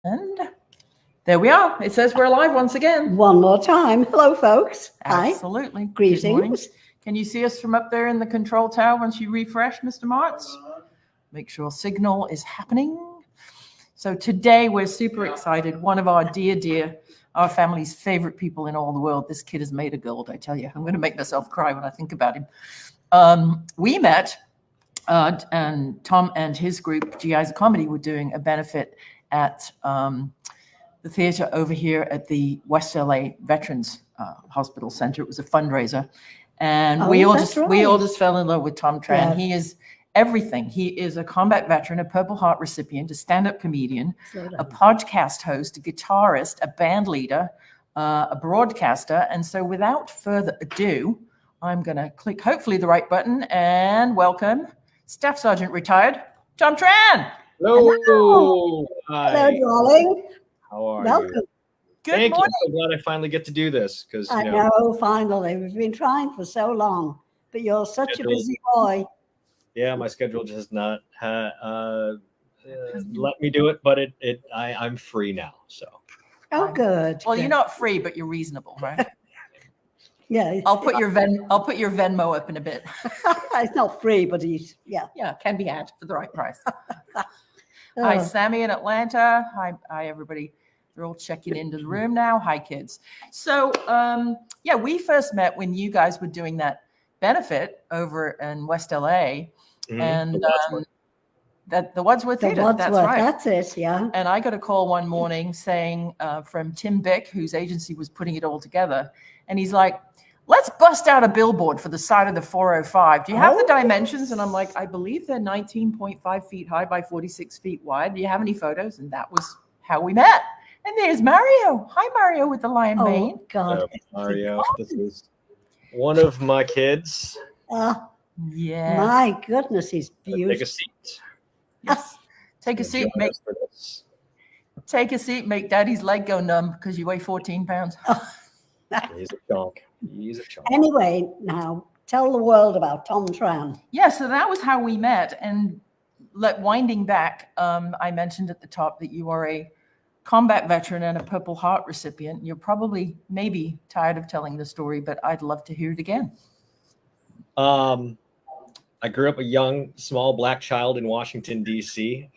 And there we are. It says we're live once again. One more time. Hello, folks. Absolutely. Hi. Greetings. Can you see us from up there in the control tower once you refresh, Mr. Martz? Make sure signal is happening. So today we're super excited. One of our dear, our family's favorite people in all the world. This kid is made of gold, I tell you. I'm going to make myself cry when I think about him. We met, and Thom and his group, GIS of Comedy, were doing a benefit at the theater over here at the West LA Veterans Hospital Center. It was a fundraiser, and we all just fell in love with Thom Tran. Yeah. He is everything. He is a combat veteran, a Purple Heart recipient, a stand-up comedian, a podcast host, a guitarist, a band leader, a broadcaster. And so without further ado, I'm going to click hopefully the right button and welcome Staff Sergeant retired, Thom Tran. Hello. Hello, darling. How are Welcome. you? Good morning. I'm glad I finally get to do this because I know, finally. We've been trying for so long, but you're such a busy boy. Yeah, my schedule just has not let me do it, but I'm free now. So. Oh, good. Well, you're not free, but you're reasonable, right? Yeah. I'll put your Venmo up in a bit. It's not free, but yeah, can be had for the right price. Hi, Sammy in Atlanta. Hi, everybody. They're all checking into the room now. Hi, kids. So, we first met when you guys were doing that benefit over in West LA, and the Wadsworth Theater. That's right. That's it. Yeah. And I got a call one morning saying from Tim Bick, whose agency was putting it all together, and he's like, "Let's bust out a billboard for the side of the 405. Do you have the dimensions?" And I'm like, "I believe they're 19.5 feet high by 46 feet wide. Do you have any photos?" And that was how we met. And there's Mario. Hi, Mario with the lion mane. Oh, God. Mario, this is one of my kids. Yeah. My goodness, he's beautiful. Take a seat. Yes. Take a seat. Take a seat. Make Daddy's leg go numb because you weigh 14 pounds. He's a chunk. Anyway, now tell the world about Thom Tran. Yeah, so that was how we met. And winding back, I mentioned at the top that you are a combat veteran and a Purple Heart recipient. You're probably maybe tired of telling the story, but I'd love to hear it again. I grew up a young, small black child in Washington, D.C.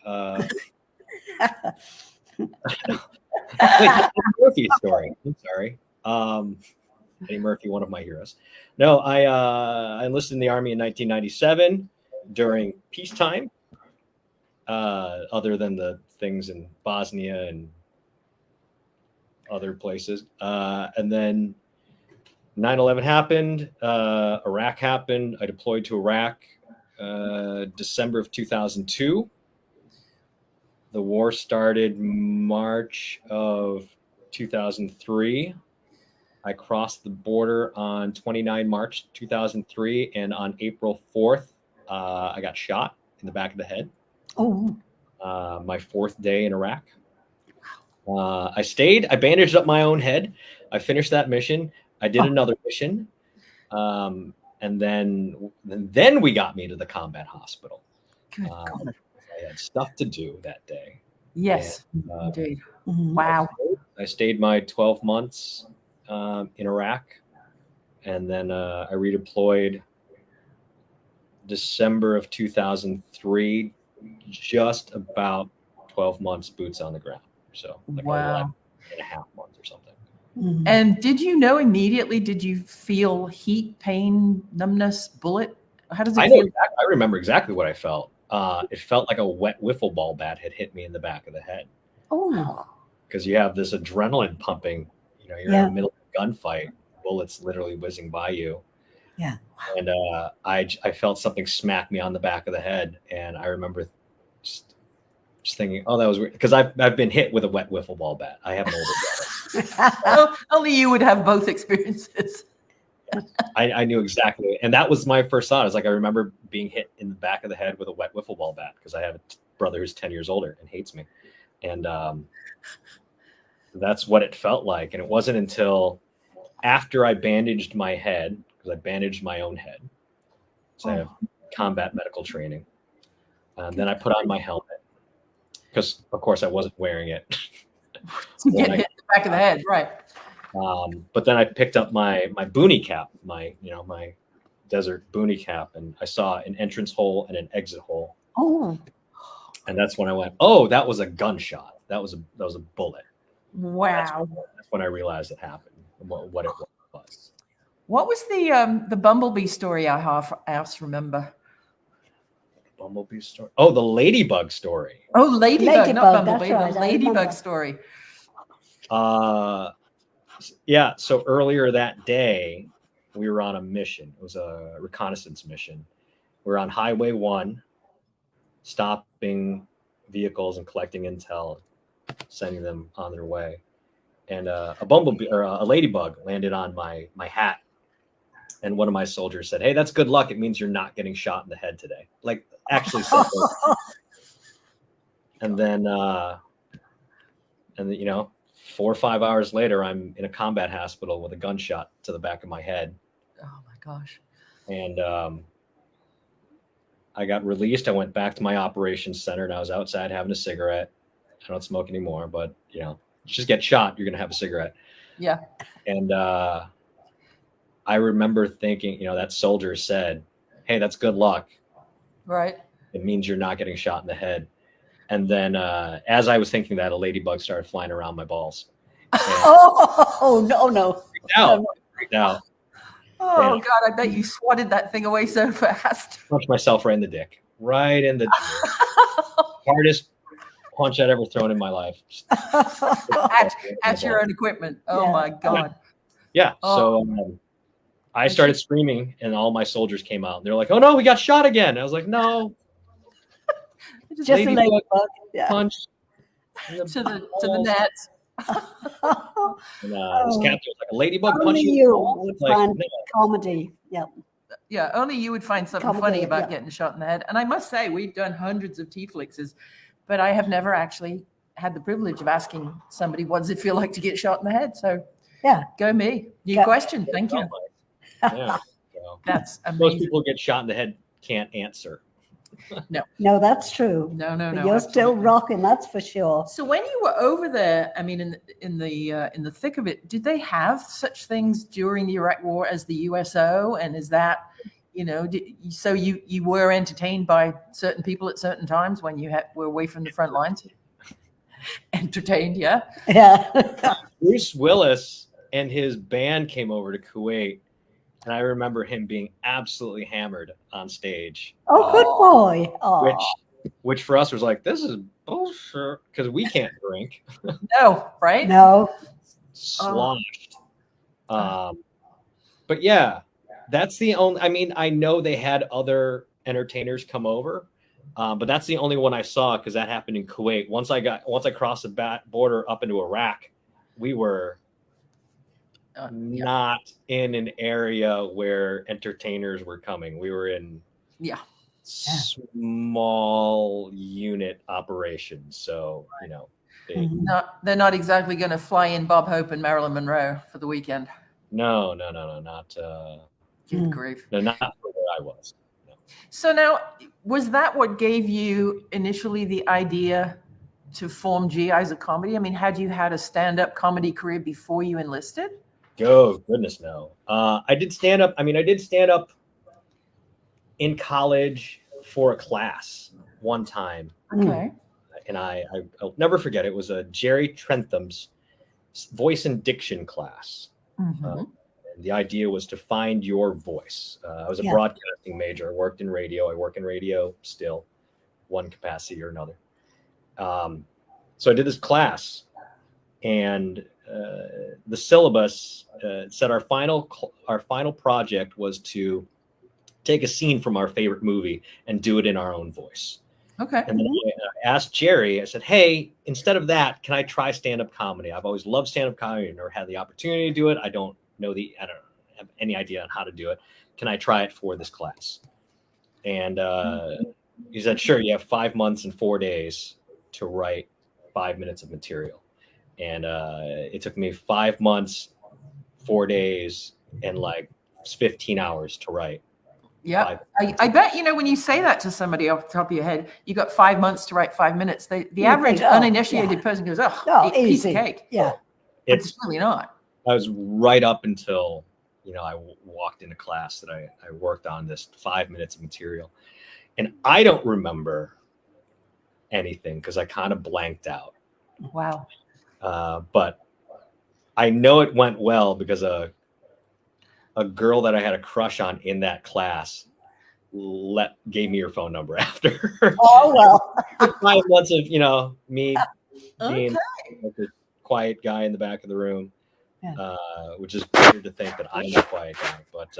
Murphy story. I'm sorry. Eddie Murphy, one of my heroes. No, I enlisted in the Army in 1997 during peacetime, other than the things in Bosnia and other places. And then 9/11 happened. Iraq happened. I deployed to Iraq December of 2002. The war started March of 2003. I crossed the border on 29 March 2003, and on April 4th, I got shot in the back of the head. Oh. My fourth day in Iraq. I stayed. I bandaged up my own head. I finished that mission. I did another mission, and then we got me to the combat hospital. Good God. I had stuff to do that day. Yes, indeed. Wow. I stayed my 12 months in Iraq, and then I redeployed December of 2003, just about 12 months boots on the ground. So like 11 and a half months or something. Mm-hmm. And did you know immediately, did you feel heat, pain, numbness, bullet? How does it feel? I remember exactly what I felt. It felt like a wet wiffle ball bat had hit me in the back of the head. Oh. Because you have this adrenaline pumping, you're in the middle of a gunfight, bullets literally whizzing by you. Yeah. And I felt something smack me on the back of the head. And I remember just thinking, oh, that was weird. Because I've been hit with a wet wiffle ball bat. I have an older brother. Well, only you would have both experiences. I knew exactly. And that was my first thought. I remember being hit in the back of the head with a wet wiffle ball bat because I have a brother who's 10 years older and hates me. And that's what it felt like. And it wasn't until after I bandaged my head, because I bandaged my own head. So I have combat medical training. Then I put on my helmet. because of course I wasn't wearing it. To get hit in the back of the head, right? But then I picked up my boonie cap, my desert boonie cap, and I saw an entrance hole and an exit hole. Oh, And that's when I went, oh, that was a gunshot. That was a bullet. Wow. That's when I realized it happened, what it was. What was the bumblebee story I half remember? Bumblebee story. Oh, the ladybug story. Oh, ladybug, not bumblebee. That's right, The I ladybug remember. story. Yeah. So earlier that day, we were on a mission. It was a reconnaissance mission. We were on Highway 1, stopping vehicles and collecting intel, sending them on their way. And a bumblebee or a ladybug landed on my hat. And one of my soldiers said, "Hey, that's good luck. It means you're not getting shot in the head today." Like, actually said that. And then, 4 or 5 hours later, I'm in a combat hospital with a gunshot to the back of my head. Oh my gosh. And I got released. I went back to my operations center, and I was outside having a cigarette. I don't smoke anymore, but you just get shot, you're gonna have a cigarette. Yeah. And I remember thinking, that soldier said, "Hey, that's good luck. Right. It means you're not getting shot in the head." And then as I was thinking that, a ladybug started flying around my balls. oh no. Freaked out. Oh Yeah. God, I bet you swatted that thing away so fast. Punched myself right in the dick. Right in the dick. Hardest punch I'd ever thrown in my life. At your own equipment. Oh Yeah. my God. Yeah. Oh. So I started screaming, and all my soldiers came out. And they're like, "Oh no, we got shot again." I was like, "No, Just a ladybug ladybug. Yeah. punch to the net. And this captain was like, "A ladybug punch Only in the you balls?" would Like, find no. comedy. Yeah. Yeah, only you would find something Comedy, funny about yeah. getting shot in the head. And I must say, we've done hundreds of TeaFlixes, but I have never actually had the privilege of asking somebody, what does it feel like to get shot in the head? So Yeah. go me. New Yeah. question. Thank you. Yeah. So, That's most amazing. people who get shot in the head can't answer. No, that's true. No. But you're still absolutely. rocking, that's for sure. So when you were over there, I mean, in the thick of it, did they have such things during the Iraq War as the USO? And is that, so you were entertained by certain people at certain times when you were away from the front lines? Entertained, yeah. Yeah. Bruce Willis and his band came over to Kuwait, and I remember him being absolutely hammered on stage. Oh, good boy. Oh. Which for us was like, this is bullshit, because we can't drink. No, right? No. Sloshed. But yeah, that's the only. I mean, I know they had other entertainers come over, but that's the only one I saw, because that happened in Kuwait. Once I crossed the border up into Iraq, we were not in an area where entertainers were coming. We were in small unit operations, so they're not exactly going to fly in Bob Hope and Marilyn Monroe for the weekend. No, not Good grief. no, not for where I was. No. So now, was that what gave you initially the idea to form GIs of Comedy? I mean, had you had a stand-up comedy career before you enlisted? Oh, goodness, no. I did stand up. I mean, I did stand up in college for a class one time. Okay. And I'll never forget. It was a Jerry Trentham's voice and diction class. Mm-hmm. And the idea was to find your voice. I was a broadcasting major. I worked in radio. I work in radio still, one capacity or another. So I did this class, and the syllabus said our final project was to take a scene from our favorite movie and do it in our own voice. Okay. And then I asked Jerry, I said, "Hey, instead of that, can I try stand-up comedy? I've always loved stand-up comedy. I've never had the opportunity to do it. I don't have any idea on how to do it. Can I try it for this class?" And he said, "Sure, you have 5 months and 4 days to write 5 minutes of material." And it took me 5 months, 4 days, and like 15 hours to write Yeah. I bet, when you say that to somebody off the top of your head, you got 5 months to write 5 minutes. The average uninitiated person goes, piece of easy. cake. Yeah. But it's really not. I was right up until, I walked into class that I worked on this 5 minutes of material. And I don't remember anything because I kind of blanked out. Wow. But I know it went well because a girl that I had a crush on in that class gave me her phone number after. Oh, well. 5 months of, me being Okay. like the quiet guy in the back of the room, Yeah. which is weird to think that I'm the quiet guy. But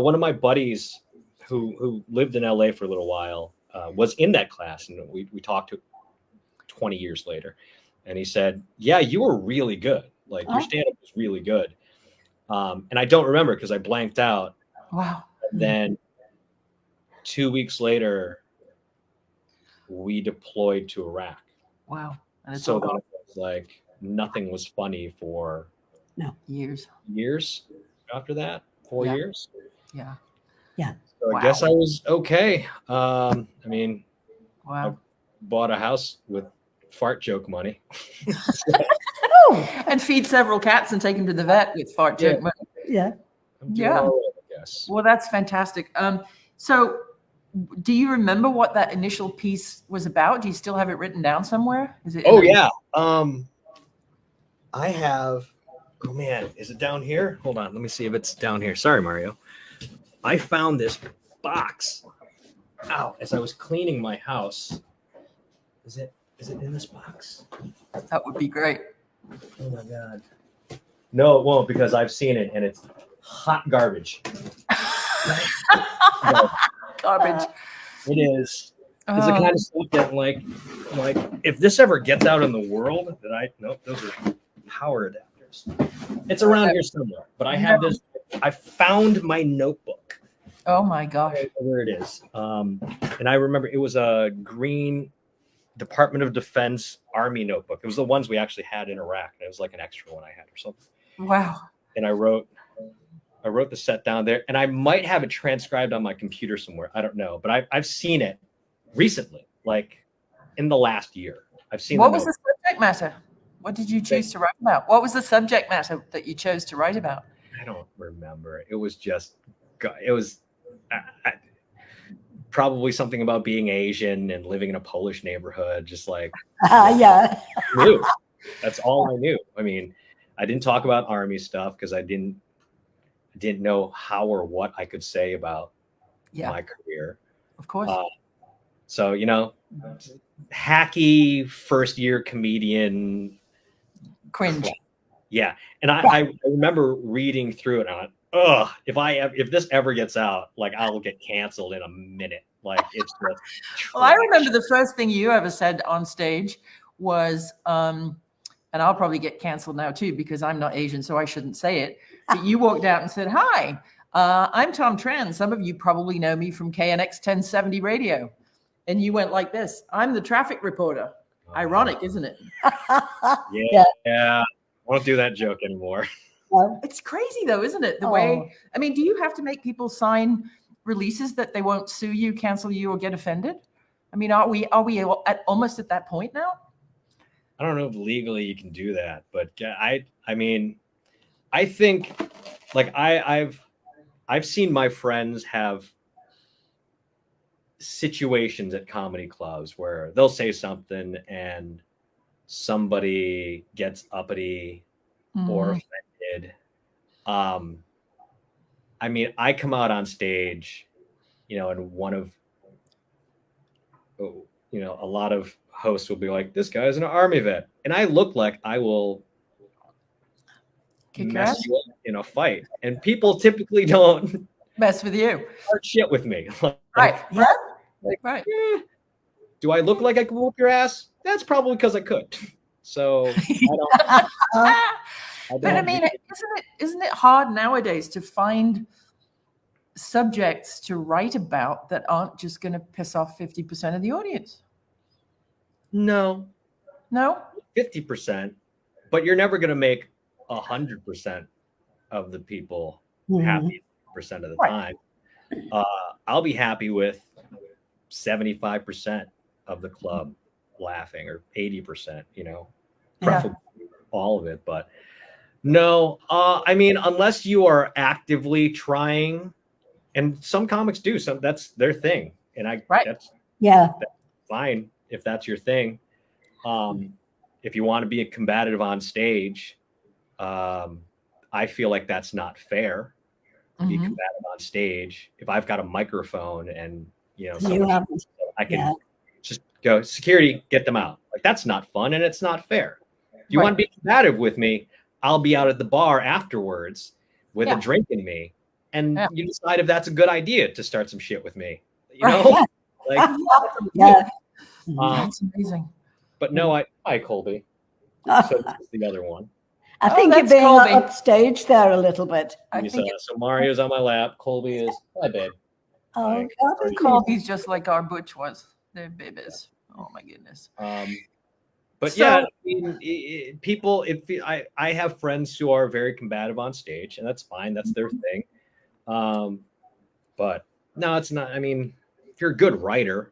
one of my buddies who lived in LA for a little while was in that class, and we talked to 20 years later, and he said, "Yeah, you were really good. Like your stand-up was really good." And I don't remember because I blanked out. Wow. And then 2 weeks later, we deployed to Iraq. Wow. And it's So all then it was like nothing was funny for years after that. 4 years. Yeah. Yeah. So I guess I was okay. I Wow. bought a house with fart joke money. And feed several cats and take them to the vet with fart joke money. Yeah. Yeah. All right, I guess. Well, that's fantastic. So do you remember what that initial piece was about? Do you still have it written down somewhere? Is it? Yeah. I have. Oh man, is it down here? Hold on, let me see if it's down here. Sorry, Mario. I found this box. As I was cleaning my house. Is it in this box? That would be great. Oh my god. No, it won't because I've seen it and it's hot garbage. Garbage. It is. It's the kind of stuff that like if this ever gets out in the world, those are power adapters. It's around here somewhere, but I have this. I found my notebook. Oh my gosh. Where it is. And I remember it was a green Department of Defense Army notebook. It was the ones we actually had in Iraq. It was like an extra one I had or something. Wow. And I wrote the set down there, and I might have it transcribed on my computer somewhere. I don't know, but I've seen it recently, like in the last year. I've seen. What was the subject matter? What did you choose to write about? What was the subject matter that you chose to write about? I don't remember. It was just. It was. Probably something about being Asian and living in a Polish neighborhood, just like Yeah. I knew. That's all I knew. I mean, I didn't talk about Army stuff because I didn't know how or what I could say about my career. Of course. So, hacky first year comedian cringe. Yeah. And I remember reading through it and I went, if this ever gets out, like I'll get canceled in a minute. Like it's just Well, I remember the first thing you ever said on stage was, and I'll probably get canceled now too, because I'm not Asian, so I shouldn't say it. But you walked out and said, "Hi, I'm Thom Tran. Some of you probably know me from KNX 1070 radio." And you went like this, "I'm the traffic reporter." Ironic, isn't it? Yeah. I won't do that joke anymore. It's crazy though, isn't it? The way, I mean, do you have to make people sign releases that they won't sue you, cancel you, or get offended? I mean, are we almost at that point now? I don't know if legally you can do that, but I think like I've seen my friends have situations at comedy clubs where they'll say something and somebody gets uppity or offended. I mean, I come out on stage, and one of, a lot of hosts will be like, "This guy's an Army vet," and I look like I will mess you up in a fight, and people typically don't mess with you. Start shit with me. Right. Do I look like I could whoop your ass? That's probably because I could. So I don't. But I mean, isn't it hard nowadays to find subjects to write about that aren't just going to piss off 50% of the audience? No, 50%, but you're never going to make 100% of the people happy percent of the time. I'll be happy with 75% of the club laughing, or 80%, preferably all of it. But no, I mean, unless you are actively trying, and some comics do, that's their thing. And that's fine if that's your thing. If you want to be a combative on stage, I feel like that's not fair to be combative on stage. If I've got a microphone and I can just go, security, get them out. Like, that's not fun and it's not fair. If you want to be combative with me, I'll be out at the bar afterwards with a drink in me, and you decide if that's a good idea to start some shit with me. Like, that's amazing. But no, hi Colby. So this is the other one. I think you're being upstaged there a little bit. So Mario's on my lap. Colby is, hi babe. Oh, Colby's just like our Butch was. They're babies. Oh my goodness. But I mean, people, I have friends who are very combative on stage, and that's fine. That's their thing. But no, it's not. I mean, if you're a good writer,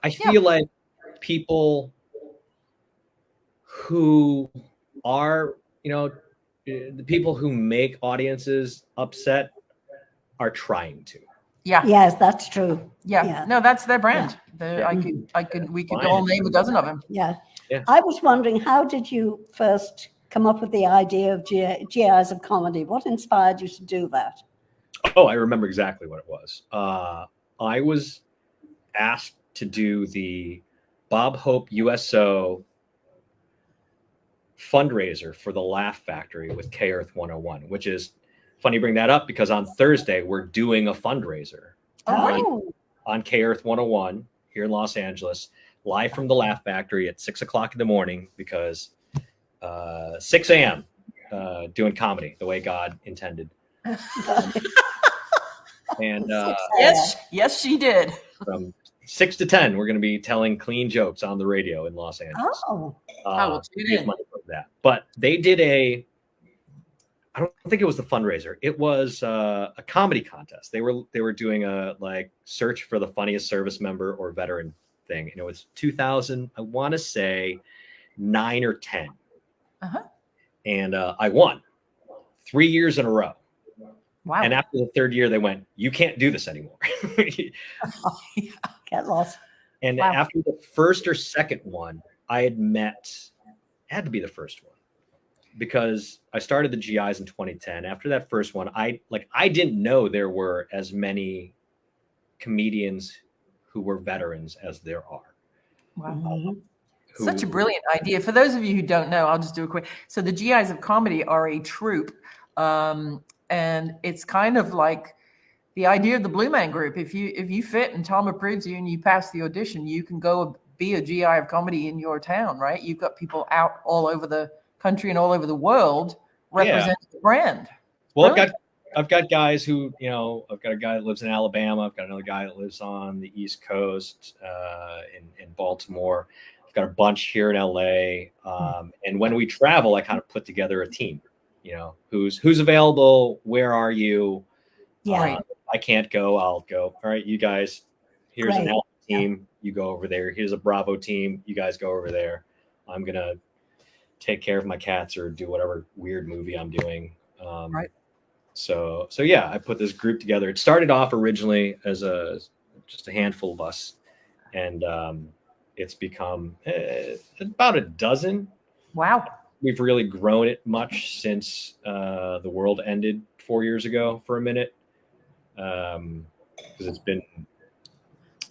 I feel like people who are, the people who make audiences upset are trying to. Yeah. Yes, that's true. Yeah. No, that's their brand. We could all name a dozen of them. Yeah. I was wondering, how did you first come up with the idea of GIs of Comedy? What inspired you to do that? Oh, I remember exactly what it was. I was asked to do the Bob Hope USO fundraiser for the Laugh Factory with K-Earth 101, which is funny you bring that up, because on Thursday we're doing a fundraiser on K-Earth 101 here in Los Angeles, live from the Laugh Factory at 6 o'clock in the morning, because 6 a.m. Doing comedy the way God intended. And yes, she did. From 6 to 10, we're going to be telling clean jokes on the radio in Los Angeles. But they did I don't think it was the fundraiser. It was a comedy contest. They were doing a search for the funniest service member or veteran thing, and it was 2000. I want to say 9 or 10. And I won 3 years in a row. Wow. And after the third year, they went, "You can't do this anymore." Get lost. And after the first or second one, it had to be the first one, because I started the GIs in 2010. After that first one, I didn't know there were as many comedians who were veterans as there are. Wow. Such a brilliant idea. For those of you who don't know, I'll just do a quick. So the GIs of Comedy are a troupe, and it's kind of like the idea of the Blue Man Group. If you fit and Tom approves you and you pass the audition, you can go be a GI of Comedy in your town, right? You've got people out all over the country and all over the world representing the brand. Well, I've got guys who, I've got a guy that lives in Alabama. I've got another guy that lives on the East Coast, in Baltimore. I've got a bunch here in LA. And when we travel, I kind of put together a team, who's available. Where are you? I can't go. I'll go. All right, you guys, here's an Alpha team. You go over there. Here's a Bravo team. You guys go over there. I'm going to take care of my cats or do whatever weird movie I'm doing. So yeah, I put this group together. It started off originally as just a handful of us, and it's become about a dozen. Wow. We've really grown it much since the world ended 4 years ago for a minute, because it's been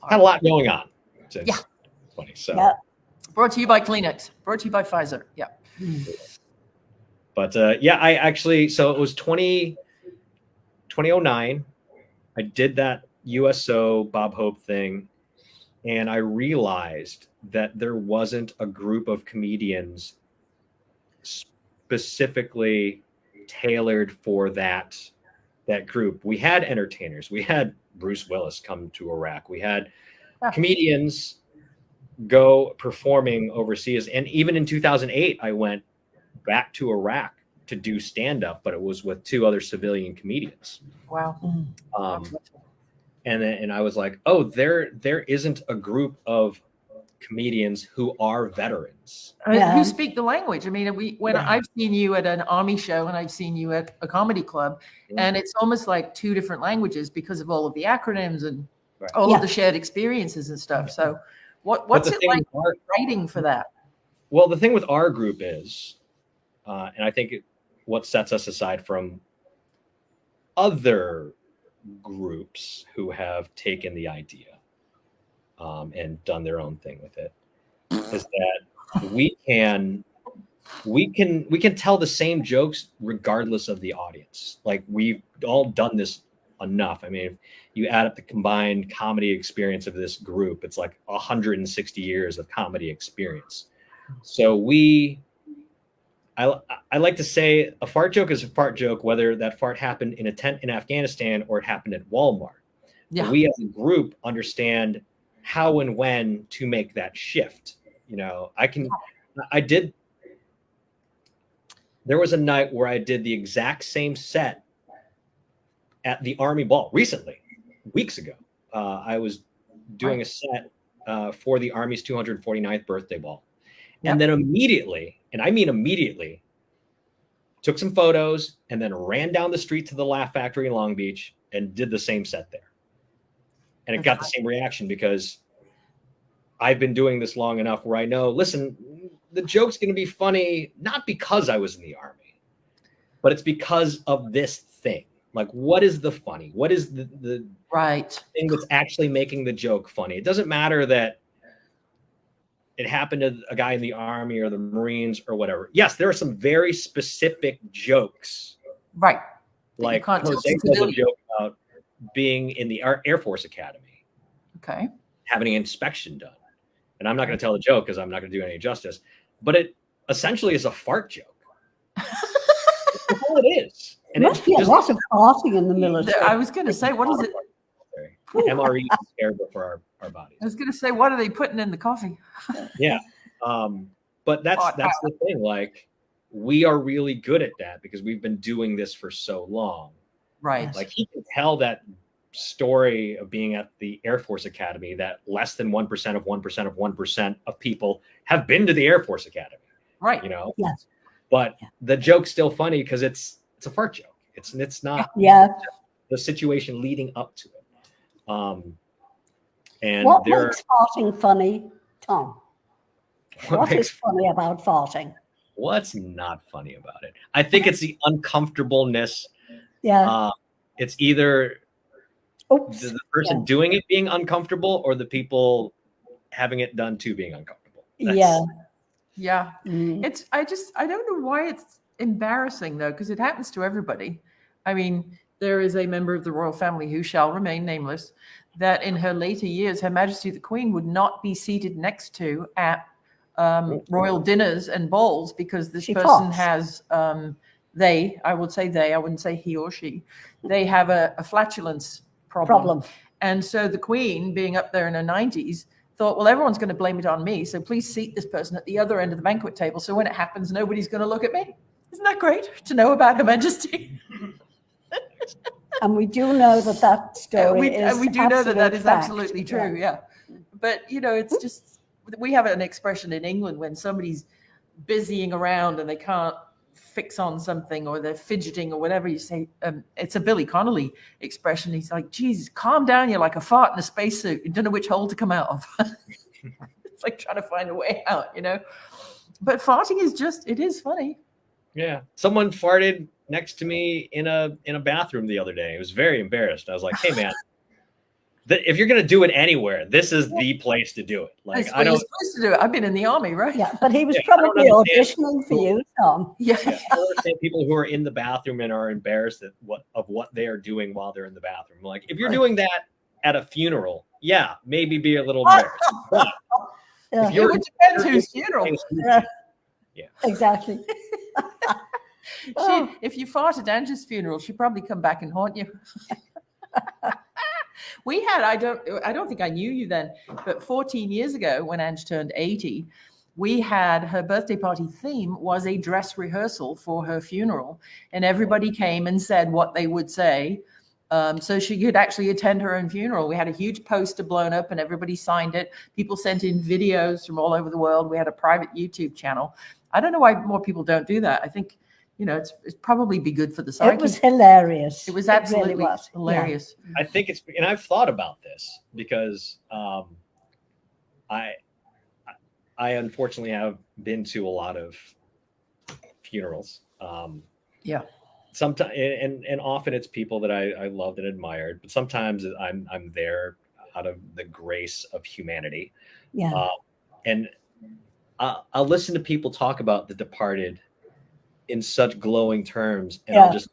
had a lot going on since 20. So brought to you by Kleenex. Brought to you by Pfizer. Yeah. But I actually, so it was 2009. I did that USO Bob Hope thing, and I realized that there wasn't a group of comedians specifically tailored for that group. We had entertainers. We had Bruce Willis come to Iraq. We had comedians go performing overseas. And even in 2008, I went back to Iraq to do stand-up, but it was with 2 other civilian comedians. Wow. and I was like, oh, there isn't a group of comedians who are veterans. Who speak the language. I mean, when Yeah. I've seen you at an army show and I've seen you at a comedy club, and it's almost like two different languages because of all of the acronyms and all of the shared experiences and stuff. So what's it like writing for that? Well, the thing with our group is, and I think what sets us aside from other groups who have taken the idea and done their own thing with it, is that we can tell the same jokes regardless of the audience. Like, we've all done this enough. I mean, if you add up the combined comedy experience of this group, it's like 160 years of comedy experience. So I like to say a fart joke is a fart joke, whether that fart happened in a tent in Afghanistan or it happened at Walmart. Yeah. We as a group understand how and when to make that shift. You know, there was a night where I did the exact same set at the Army Ball recently, weeks ago. I was doing a set for the Army's 249th birthday ball. And then immediately, and I mean immediately, took some photos and then ran down the street to the Laugh Factory in Long Beach and did the same set there. And it got the same reaction because I've been doing this long enough where I know, listen, the joke's going to be funny, not because I was in the Army, but it's because of this thing. Like, what is the funny? What is the thing that's actually making the joke funny? It doesn't matter that it happened to a guy in the Army or the Marines or whatever. Yes, there are some very specific jokes. Right. Like Jose does a joke about being in the Air Force Academy. Okay. Having an inspection done. And I'm not going to tell the joke because I'm not going to do any justice. But it essentially is a fart joke. That's all it is. And must be a lot of farting in the military. I was going to say, what is it? MRE is terrible for our bodies. I was going to say, what are they putting in the coffee? Yeah. But that's the thing. Like, we are really good at that because we've been doing this for so long. Right. Like, he can tell that story of being at the Air Force Academy that less than 1% of 1% of 1% of people have been to the Air Force Academy. Right. You know? Yes. But the joke's still funny because it's a fart joke. It's not the situation leading up to it. And what makes farting funny, Tom? What is funny about farting? What's not funny about it? I think it's the uncomfortableness. Yeah. It's either the person doing it being uncomfortable or the people having it done to being uncomfortable. Yeah. I don't know why it's embarrassing though, because it happens to everybody. I mean, there is a member of the royal family who shall remain nameless that in her later years, Her Majesty the Queen would not be seated next to at royal dinners and balls because this person has, I would say they, I wouldn't say he or she, they have a flatulence problem. And so the Queen, being up there in her 90s, thought, well, everyone's going to blame it on me. So please seat this person at the other end of the banquet table. So when it happens, nobody's going to look at me. Isn't that great to know about Her Majesty? And we do know that story is we do know that is fact. Absolutely true. Yeah. But, you know, it's just, we have an expression in England when somebody's busying around and they can't fix on something or they're fidgeting or whatever, you say, it's a Billy Connolly expression. He's like, Jesus, calm down. You're like a fart in a spacesuit. You don't know which hole to come out of. It's like trying to find a way out, you know? But farting is it is funny. Yeah. Someone farted next to me in a bathroom the other day. I was very embarrassed. I was like, hey man, if you're going to do it anywhere, this is the place to do it. Like, I don't supposed to do it. I've been in the Army, right? Yeah, but he was probably auditioning for you, Tom. Yeah. I don't understand people who are in the bathroom and are embarrassed of what they are doing while they're in the bathroom. Like, if you're doing that at a funeral, maybe be a little embarrassed. But if it depends whose funeral. Yeah, exactly. If you fart at Angie's funeral, she'd probably come back and haunt you. We had, I don't think I knew you then, but 14 years ago when Ange turned 80, we had her birthday party theme was a dress rehearsal for her funeral. And everybody came and said what they would say so she could actually attend her own funeral. We had a huge poster blown up and everybody signed it. People sent in videos from all over the world. We had a private YouTube channel. I don't know why more people don't do that. I think, it's probably be good for the psyche. It was hilarious. It was absolutely really was. hilarious. I think and I've thought about this because I unfortunately have been to a lot of funerals. Yeah. Sometimes, and often it's people that I loved and admired, but sometimes I'm there out of the grace of humanity. Yeah. And I'll listen to people talk about the departed in such glowing terms, and I'll just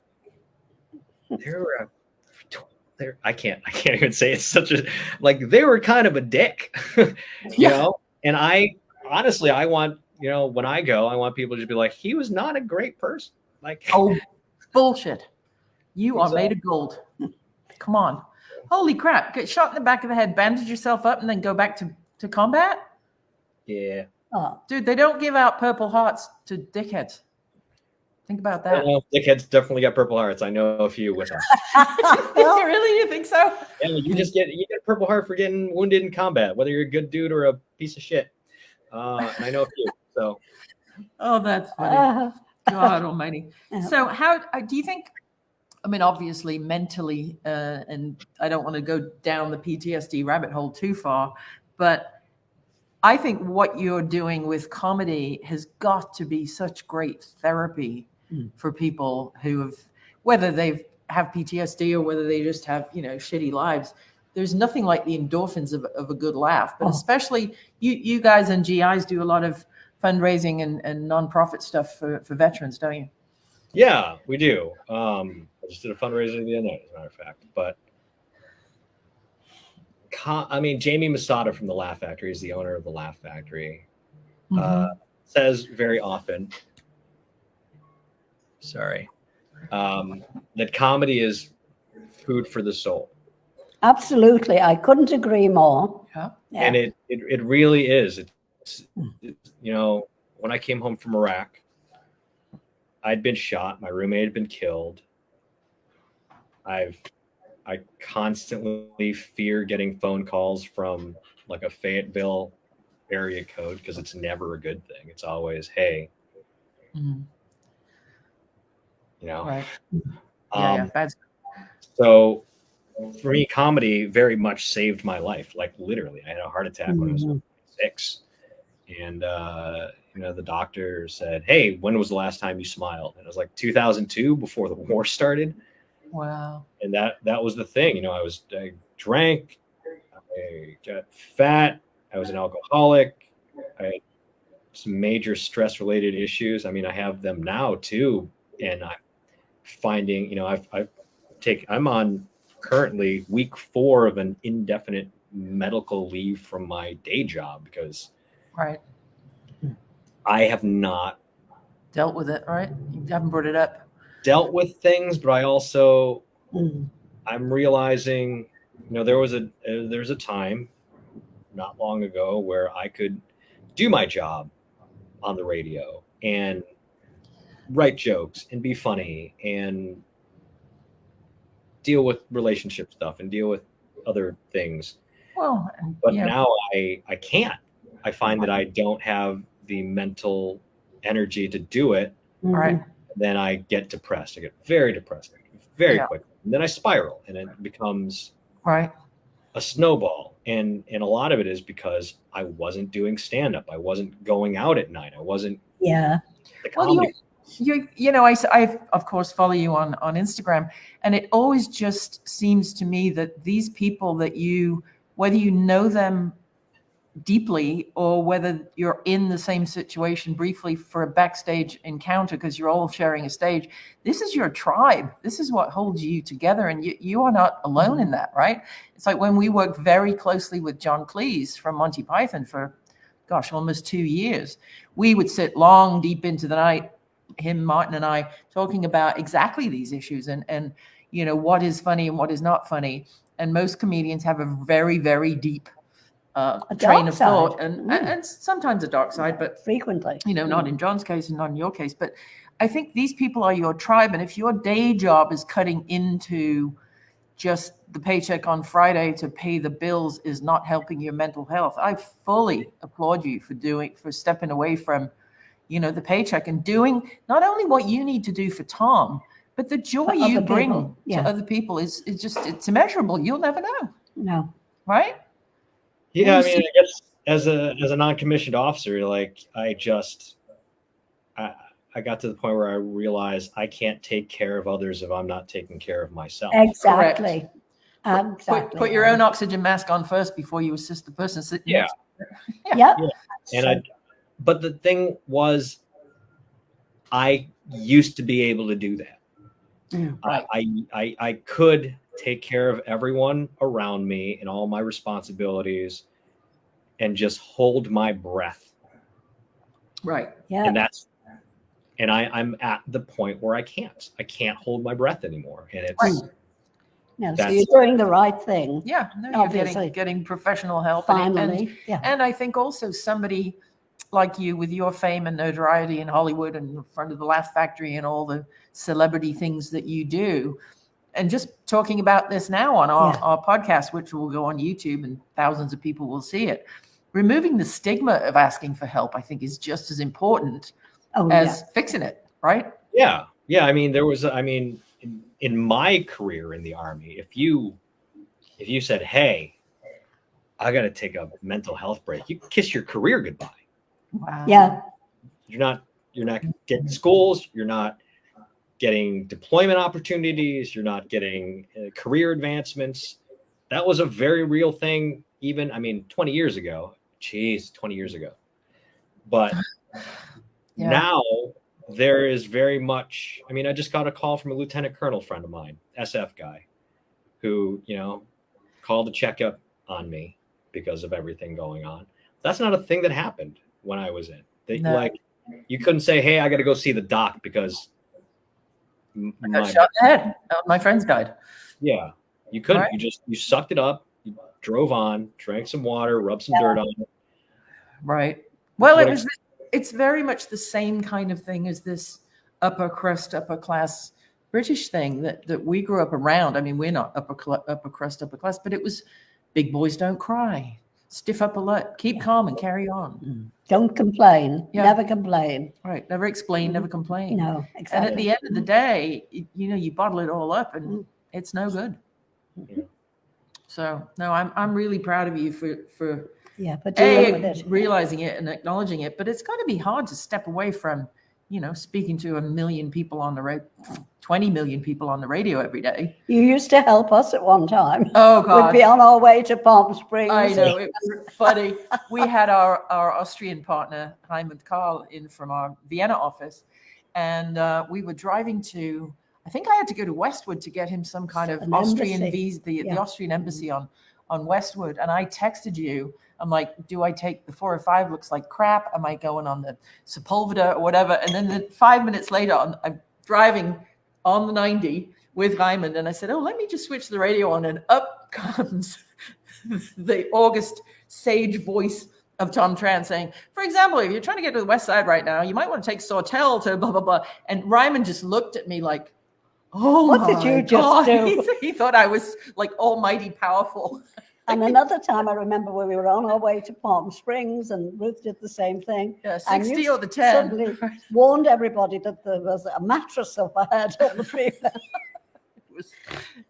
I can't even say it's such a, like, they were kind of a dick, you know? And I honestly, I want, when I go, I want people to just be like, he was not a great person. Like, oh, bullshit. You are made of gold. Come on. Holy crap. Get shot in the back of the head, bandage yourself up, and then go back to combat? Yeah. Oh. Dude, they don't give out Purple Hearts to dickheads. Think about that. Well, dickheads definitely got Purple Hearts. I know a few with them. Really? You think so? Yeah, you get a Purple Heart for getting wounded in combat, whether you're a good dude or a piece of shit. And I know a few. So. Oh, that's funny. God almighty. So how do you think, I mean, obviously mentally, and I don't want to go down the PTSD rabbit hole too far, but I think what you're doing with comedy has got to be such great therapy for people who have, whether they have PTSD or whether they just have, shitty lives. There's nothing like the endorphins of a good laugh, but especially you guys and GIs do a lot of fundraising and nonprofit stuff for veterans, don't you? Yeah, we do. I just did a fundraiser the other night, as a matter of fact. But Jamie Masada from the Laugh Factory is the owner of the Laugh Factory. Says very often, that comedy is food for the soul. Absolutely, I couldn't agree more. Yeah. And it really is. It's, when I came home from Iraq, I'd been shot. My roommate had been killed. I constantly fear getting phone calls from like a Fayetteville area code because it's never a good thing. It's always, hey, Right. So for me, comedy very much saved my life. Like literally, I had a heart attack when I was 6. And, the doctor said, hey, when was the last time you smiled? And it was like 2002, before the war started. Wow. And that was the thing. I drank, I got fat, I was an alcoholic, I had some major stress related issues. I mean, I have them now too. And I'm finding, I'm on currently week 4 of an indefinite medical leave from my day job because I have not dealt with it, right? You haven't brought it up. Dealt with things, but I also I'm realizing, there's a time not long ago where I could do my job on the radio and write jokes and be funny and deal with relationship stuff and deal with other things. Well, but now I can't. I find that I don't have the mental energy to do it. Right. Then I get depressed. I get very depressed very quickly. And then I spiral and it becomes a snowball. And a lot of it is because I wasn't doing stand-up. I wasn't going out at night. I wasn't. Yeah. Well, I of course follow you on Instagram, and it always just seems to me that these people that whether you know them deeply or whether you're in the same situation briefly for a backstage encounter because you're all sharing a stage, this is your tribe. This is what holds you together, and you are not alone in that, right? It's like when we worked very closely with John Cleese from Monty Python for almost 2 years. We would sit long deep into the night, him, Martin, and I, talking about exactly these issues and what is funny and what is not funny. And most comedians have a very, very deep train of thought and sometimes a dark side, but frequently, not in John's case and not in your case. But I think these people are your tribe. And if your day job is cutting into just the paycheck on Friday to pay the bills is not helping your mental health. I fully applaud you for stepping away from, the paycheck and doing not only what you need to do for Tom, but the joy you bring to other people is it's immeasurable. You'll never know. No. Right? Yeah, I mean, I guess as a non-commissioned officer, like I got to the point where I realized I can't take care of others if I'm not taking care of myself. Exactly. Put your own oxygen mask on first before you assist the person sitting next to you. Yeah. And but the thing was, I used to be able to do that. Right. I could take care of everyone around me and all my responsibilities and just hold my breath. Right. Yeah. And I'm at the point where I can't hold my breath anymore. And it's no, so you're doing the right thing. Yeah, no, you're getting professional help. Finally. And I think also somebody like you with your fame and notoriety in Hollywood and in front of the Laugh Factory and all the celebrity things that you do. And just talking about this now on our podcast, which will go on YouTube and thousands of people will see it. Removing the stigma of asking for help, I think, is just as important as fixing it, right? Yeah. Yeah. I mean, in my career in the Army, if you said, hey, I got to take a mental health break, you kiss your career goodbye. Wow. Yeah. You're not getting schools. You're not getting deployment opportunities. You're not getting career advancements. That was a very real thing. 20 years ago, 20 years ago. But now there is very much, I just got a call from a lieutenant colonel friend of mine, SF guy, who, called to check up on me because of everything going on. That's not a thing that happened when I was in. You couldn't say, hey, I got to go see the doc because I got shot in the head. My friends died. Yeah, you couldn't. Right. You sucked it up. You drove on, drank some water, rubbed some dirt on it. Right. Well, it's very much the same kind of thing as this upper class British thing that we grew up around. I mean, we're not upper crust, upper class, but it was big boys don't cry, stiff upper lip, keep calm and carry on. Don't complain. Yeah. Never complain. Right. Never explain, never complain. No, exactly. And at the end of the day, you bottle it all up and it's no good. Yeah. So no, I'm really proud of you for but dealing with it. Realizing it and acknowledging it. But it's got to be hard to step away from, speaking to 1 million people on the radio, 20 million people on the radio every day. You used to help us at one time. Oh God, we'd be on our way to Palm Springs. I know, it was funny. We had our Austrian partner Hyman Karl in from our Vienna office, and we were driving to. I think I had to go to Westwood to get him some kind of Austrian visa, the Austrian embassy on Westwood. And I texted you. I'm like, do I take the 405? Looks like crap. Am I going on the Sepulveda or whatever? And then 5 minutes later, I'm driving on the 90 with Hyman. And I said, let me just switch the radio on. And up comes the August sage voice of Thom Tran saying, for example, if you're trying to get to the West Side right now, you might want to take Sawtell to blah, blah, blah. And Ryman just looked at me like, what did you just do? He thought I was like almighty powerful. And another time I remember when we were on our way to Palm Springs and Ruth did the same thing. Yeah, 60 or the 10. Suddenly warned everybody that there was a mattress overhead on the freeway.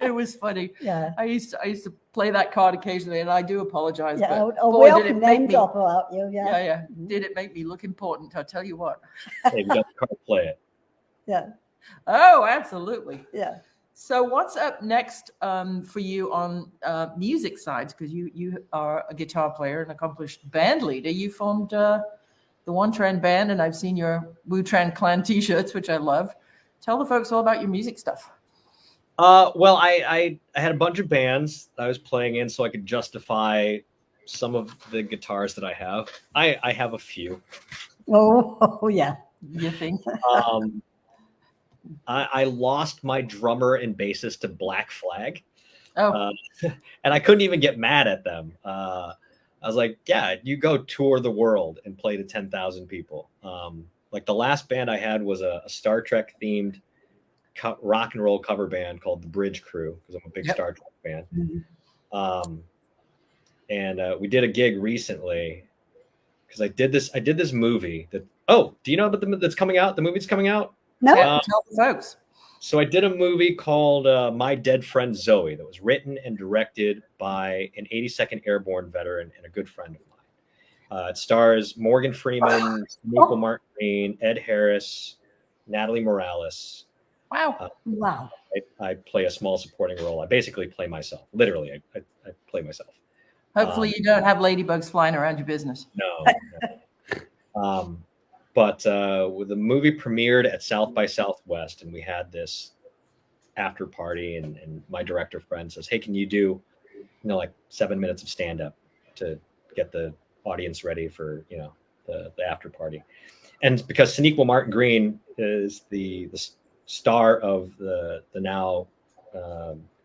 It was funny. Yeah. I used to play that card occasionally, and I do apologize. Yeah, but we often name drop about you. Yeah. Yeah. Mm-hmm. Did it make me look important? I'll tell you what. Hey, you got the card, play it. Yeah. Oh, absolutely. Yeah. So what's up next for you on music sides? Because you are a guitar player, an accomplished band leader. You formed the One Tran Band, and I've seen your Wu Tran Clan T-shirts, which I love. Tell the folks all about your music stuff. Well, I had a bunch of bands I was playing in, so I could justify some of the guitars that I have. I have a few. Oh yeah. You think? I lost my drummer and bassist to Black Flag. Oh. And I couldn't even get mad at them. I was like, yeah, you go tour the world and play to 10,000 people. Like the last band I had was a Star Trek themed rock and roll cover band called the Bridge Crew because I'm a big Star Trek fan. Mhm. And we did a gig recently because I did this movie that. Oh, do you know about that's coming out? The movie's coming out. No. Tell the folks. So I did a movie called My Dead Friend Zoe that was written and directed by an 82nd Airborne veteran and a good friend of mine. It stars Morgan Freeman, Michael Martin Green, Ed Harris, Natalie Morales. Wow. Wow. I play a small supporting role. I basically play myself. Literally, I play myself. Hopefully you don't have ladybugs flying around your business. No. But the movie premiered at South by Southwest, and we had this after party, and my director friend says, "Hey, can you do, like 7 minutes of stand up to get the audience ready for, the after party?" And because Sonequa Martin Green is the star of the now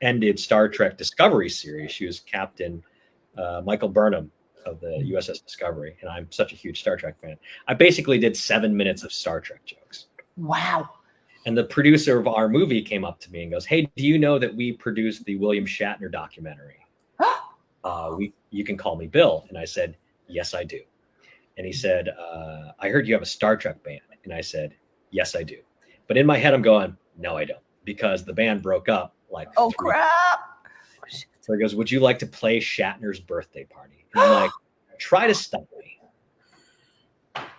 ended Star Trek Discovery series, she was Captain Michael Burnham of the USS Discovery, and I'm such a huge Star Trek fan. I basically did 7 minutes of Star Trek jokes. Wow. And the producer of our movie came up to me and goes, "Hey, do you know that we produced the William Shatner documentary? You can call me Bill." And I said, "Yes, I do." And he said, "I heard you have a Star Trek band." And I said, "Yes, I do." But in my head, I'm going, "No, I don't," because the band broke up like. Oh, crap. So he goes, "Would you like to play Shatner's birthday party?" And I'm like, "Try to stop me."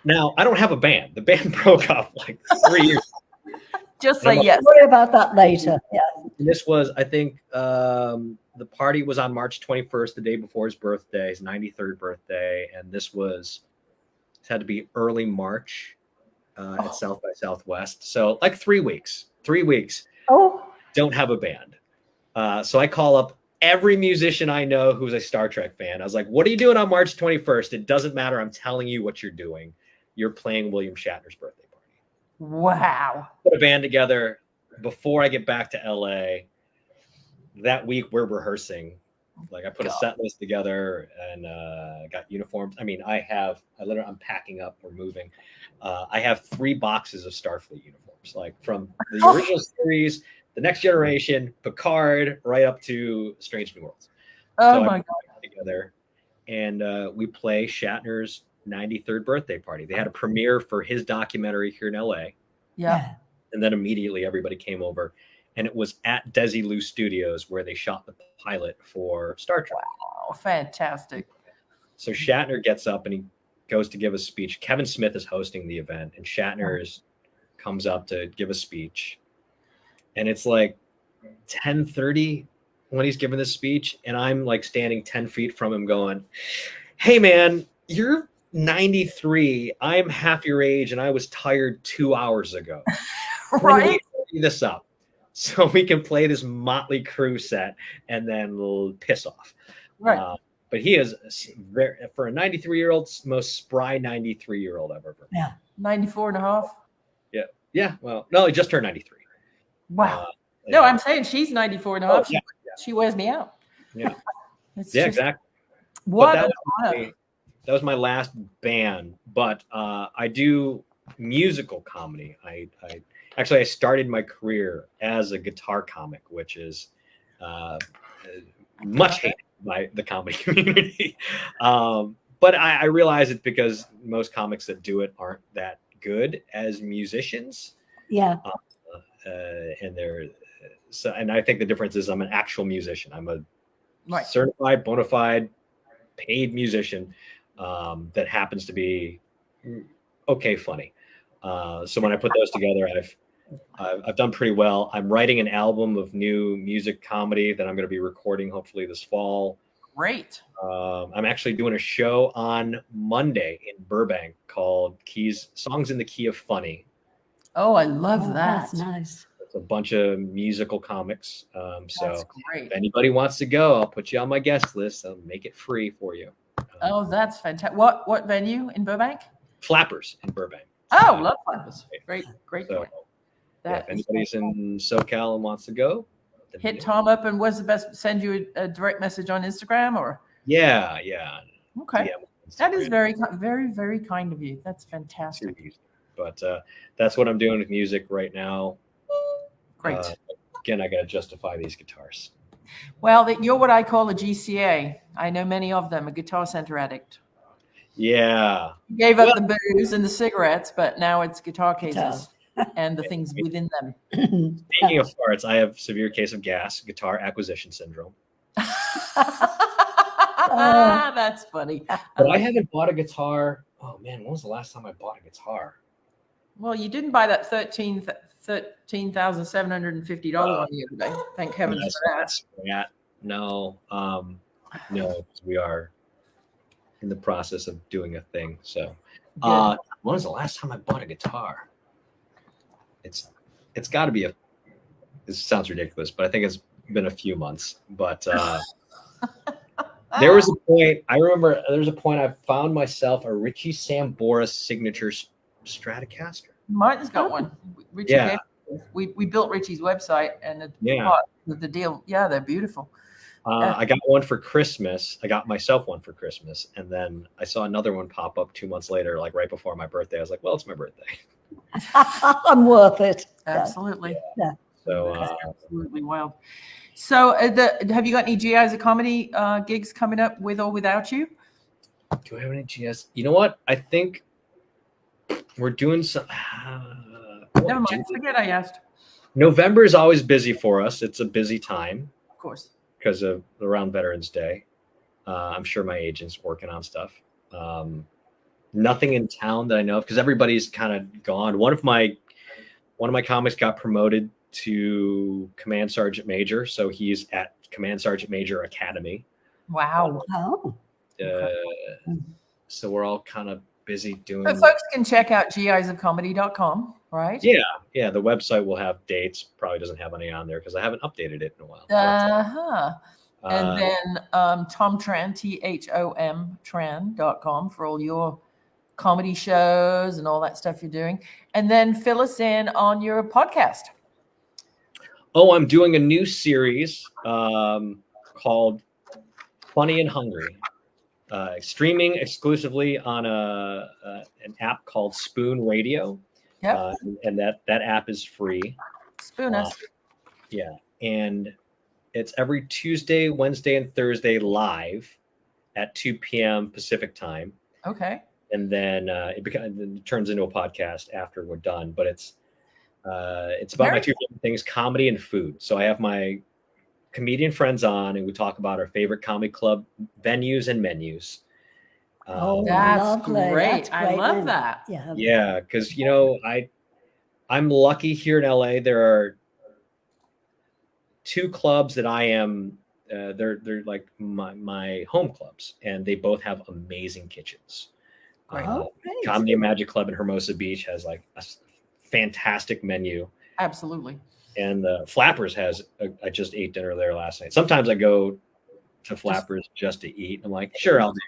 Now, I don't have a band. The band broke up like 3 years ago. Just say yes. Worry about that later. Yeah. And this was, I think, the party was on March 21st, the day before his birthday, his 93rd birthday. And this had to be early March at South by Southwest. So like 3 weeks. 3 weeks. Oh. Don't have a band. So I call up every musician I know who's a Star Trek fan. I was like, "What are you doing on March 21st? It doesn't matter. I'm telling you what you're doing. You're playing William Shatner's birthday party." Wow. Put a band together before I get back to LA. That week we're rehearsing. Like I put a set list together and got uniforms. I mean, I'm packing up. We're moving. I have 3 boxes of Starfleet uniforms, like from the original series, The Next Generation, Picard, right up to Strange New Worlds. Oh my God. Together, and we play Shatner's 93rd birthday party. They had a premiere for his documentary here in LA. Yeah. And then immediately everybody came over, and it was at Desilu Studios where they shot the pilot for Star Trek. Wow, fantastic. So Shatner gets up and he goes to give a speech. Kevin Smith is hosting the event, and Shatner comes up to give a speech. And it's like 10:30 when he's giving this speech, and I'm like standing 10 feet from him going, "Hey man, you're 93. I'm half your age, and I was tired 2 hours ago. Right? This up so we can play this Motley Crue set and then we'll piss off." Right. But he is for a 93-year-old, most spry 93-year-old I've ever heard. Yeah. 94 and a half. Yeah. Well, no, he just turned 93. Wow. No, I'm saying she's 94 and a half. Yeah. She wears me out. Yeah. Exactly. What What that was my last band, but I do musical comedy. I started my career as a guitar comic, which is much hated by the comedy community. But I realize it's because most comics that do it aren't that good as musicians. Yeah. And I think the difference is I'm an actual musician. I'm a certified, bona fide, paid musician that happens to be okay funny. So when I put those together, I've done pretty well. I'm writing an album of new music comedy that I'm going to be recording hopefully this fall. Great. I'm actually doing a show on Monday in Burbank called Songs in the Key of Funny. Oh, I love that. That's nice. It's a bunch of musical comics. That's So great. if anybody wants to go, I'll put you on my guest list. I'll make it free for you. Oh, that's fantastic. What venue in Burbank? Flappers in Burbank. Oh, love Flappers. Great So, joint. if anybody's in SoCal and wants to go, Hit Tom up, and what's the best? Send you a direct message on Instagram, or? Yeah. Okay. Instagram. That is very, very, very kind of you. That's fantastic. But that's what I'm doing with music right now. Great. Again, I got to justify these guitars. Well, you're what I call a GCA. I know many of them, a Guitar Center addict. Yeah. Gave up the booze and the cigarettes, but now it's guitar cases Guitar. and the things within them. Speaking of farts, I have severe case of guitar acquisition syndrome. That's funny. But I haven't bought a guitar. Oh man, when was the last time I bought a guitar? Well, you didn't buy that $13,750 one the other day. Thank heavens for that. No, no, we are in the process of doing a thing. So, when was the last time I bought a guitar? It's got to be this sounds ridiculous, but I think it's been a few months. But there was a point, I remember there was a point I found myself a Richie Sambora signature Stratocaster. Martin's got one. Richie we built Richie's website and the deal. Yeah, they're beautiful. I got one for Christmas. I got myself one for Christmas. And then I saw another one pop up 2 months later, like right before my birthday. I was like, well, it's my birthday. I'm worth it. Absolutely. Yeah. So absolutely wild. So have you got any GIs of Comedy gigs coming up with or without you? Do I have any GS? You know what? I think we're doing some. Never mind. Forget I asked. November is always busy for us. It's a busy time. Of course. Because of around Veterans Day. I'm sure my agent's working on stuff. Nothing in town that I know of because everybody's kind of gone. One of my comics got promoted to Command Sergeant Major, so he's at Command Sergeant Major Academy. Wow. So we're all kind of busy doing. So folks can check out gisofcomedy.com, right? Yeah. The website will have dates. Probably doesn't have any on there because I haven't updated it in a while. And then Thom Tran, THOM Tran.com for all your comedy shows and all that stuff you're doing. And then fill us in on your podcast. Oh, I'm doing a new series called Funny and Hungry. Streaming exclusively on an app called Spoon Radio. Yep. And that app is free. Spoon us. And it's every Tuesday, Wednesday, and Thursday live at 2 p.m. Pacific time. Okay. And then it turns into a podcast after we're done. But it's about my two favorite things, comedy and food. So I have my comedian friends on, and we talk about our favorite comedy club venues and menus. That's great. I love that. Yeah, because I'm lucky here in LA. There are two clubs that I am. They're like my home clubs, and they both have amazing kitchens. Comedy and Magic Club in Hermosa Beach has like a fantastic menu. Absolutely. And Flappers has. I just ate dinner there last night. Sometimes I go to Flappers just to eat. I'm like, sure, I'll do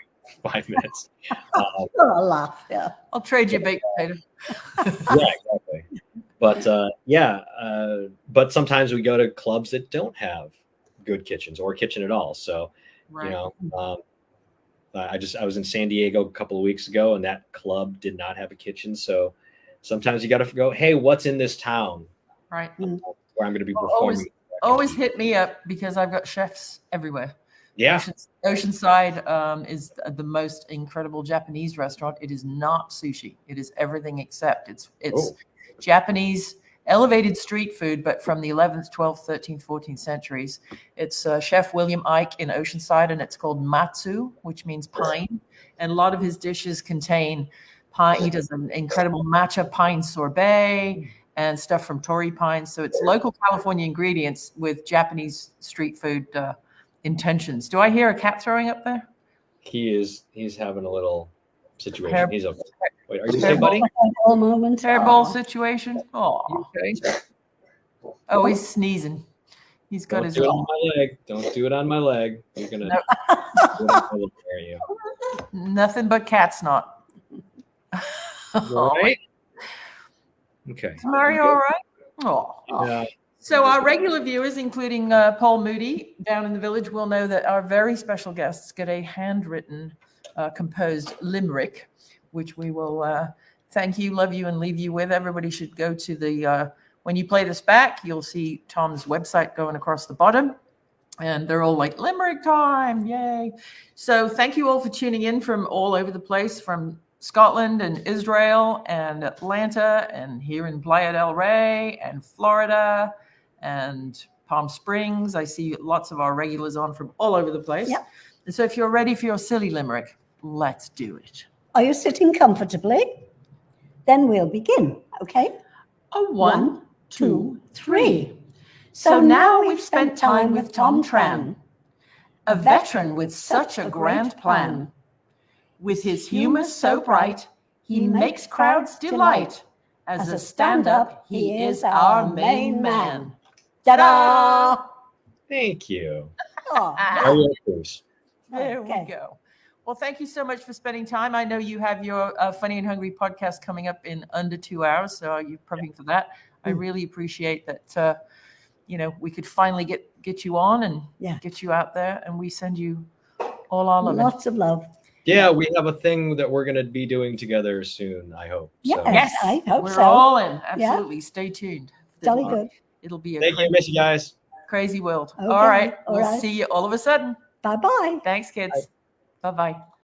5 minutes. I'll laugh. Yeah. I'll trade you a baked potato. Yeah, exactly. But but sometimes we go to clubs that don't have good kitchens or kitchen at all. So I was in San Diego a couple of weeks ago, and that club did not have a kitchen. So sometimes you got to go, hey, what's in this town? Right. Where I'm going to be performing. Always hit me up because I've got chefs everywhere. Yeah. Oceanside is the most incredible Japanese restaurant. It is not sushi. It is everything except it's Japanese elevated street food, but from the 11th, 12th, 13th, 14th centuries. It's Chef William Ike in Oceanside, and it's called matsu, which means pine. And a lot of his dishes contain pine. He does an incredible matcha pine sorbet and stuff from Torii pine. So it's local California ingredients with Japanese street food intentions. Do I hear a cat throwing up there? He's having a little situation. He's okay. Wait, are you okay, buddy? Hairball situation. Oh, okay. Oh, he's sneezing. He's got his. Don't do it on my leg. Don't do it on my leg. You're gonna. Nothing but cat snot. Right. Okay. Is Mario all right? Oh. Yeah. So our regular viewers, including Paul Moody down in the village, will know that our very special guests get a handwritten, composed limerick, which we will thank you, love you, and leave you with. Everybody should go to the when you play this back, you'll see Tom's website going across the bottom. And they're all like, Limerick time, yay. So thank you all for tuning in from all over the place, from Scotland and Israel and Atlanta and here in Playa del Rey and Florida and Palm Springs. I see lots of our regulars on from all over the place. Yep. And so if you're ready for your silly limerick, let's do it. Are you sitting comfortably? Then we'll begin, okay? A 1, 2, 3. So now we've spent time with Thom Tran, a veteran with such a grand plan. With his humor so bright, he makes crowds delight. As a stand-up, he is our main man. Ta-da! Thank you. Oh, Mario Cruz. There Okay. we go. Well, thank you so much for spending time. I know you have your Funny and Hungry podcast coming up in under 2 hours, so you're prepping for that. I really appreciate that. We could finally get you on and get you out there, and we send you all our love. lots of love. Yeah, we have a thing that we're going to be doing together soon, I hope. So. Yes, I hope We're so. all in. Absolutely. Stay tuned. Jolly good. It'll be a Thank you. Miss you guys. crazy world. Okay, All right. all We'll right. see you all of a sudden. Bye-bye. Thanks, kids. Bye-bye.